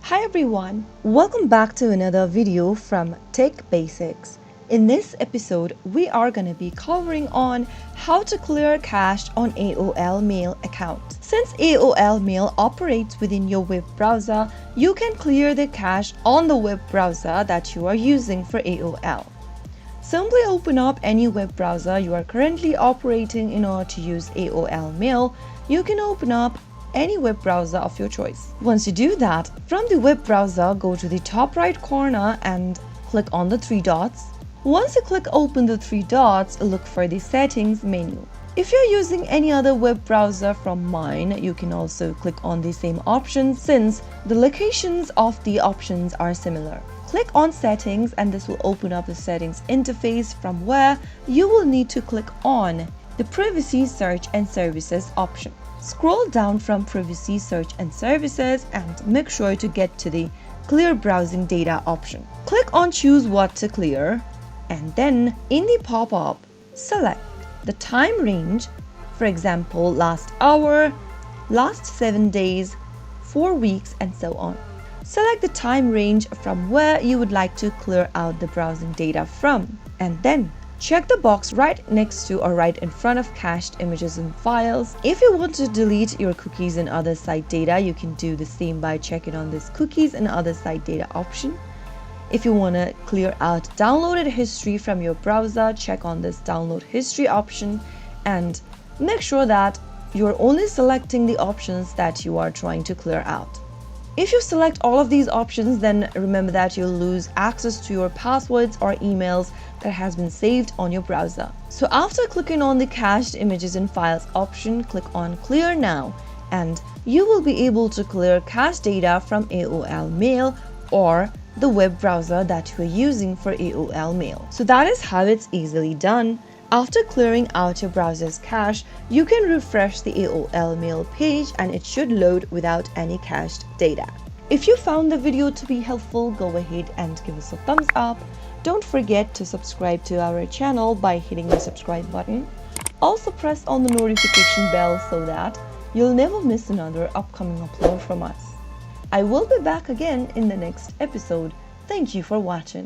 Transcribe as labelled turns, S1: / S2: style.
S1: Hi everyone, welcome back to another video from Tech Basics. In this episode, we are going to be covering on how to clear cache on AOL Mail account. Since AOL Mail operates within your web browser, you can clear the cache on the web browser that you are using for AOL. Simply open up any web browser you are currently operating in order to use AOL Mail. You can open up any web browser of your choice. Once you do that, from the web browser, go to the top right corner and click on the three dots. Once you click open the three dots, look for the settings menu. If you're using any other web browser from mine, you can also click on the same options since the locations of the options are similar. Click on settings and this will open up the settings interface from where you will need to click on the privacy search and services option. Scroll down from privacy search and services and make sure to get to the clear browsing data option. Click on choose what to clear and then in the pop-up select the time range, for example last hour, last 7 days, 4 weeks and so on. Select the time range from where you would like to clear out the browsing data from and then check the box right next to or right in front of cached images and files. If you want to delete your cookies and other site data, you can do the same by checking on this cookies and other site data option. If you want to clear out downloaded history from your browser, check on this download history option and make sure that you're only selecting the options that you are trying to clear out. If you select all of these options, then remember that you'll lose access to your passwords or emails that has been saved on your browser. So after clicking on the cached images and files option, click on clear now and you will be able to clear cached data from AOL Mail or the web browser that you are using for AOL Mail. So that is how it's easily done. After clearing out your browser's cache, you can refresh the AOL Mail page and it should load without any cached data. If you found the video to be helpful, go ahead and give us a thumbs up. Don't forget to subscribe to our channel by hitting the subscribe button. Also press on the notification bell so that you'll never miss another upcoming upload from us. I will be back again in the next episode. Thank you for watching.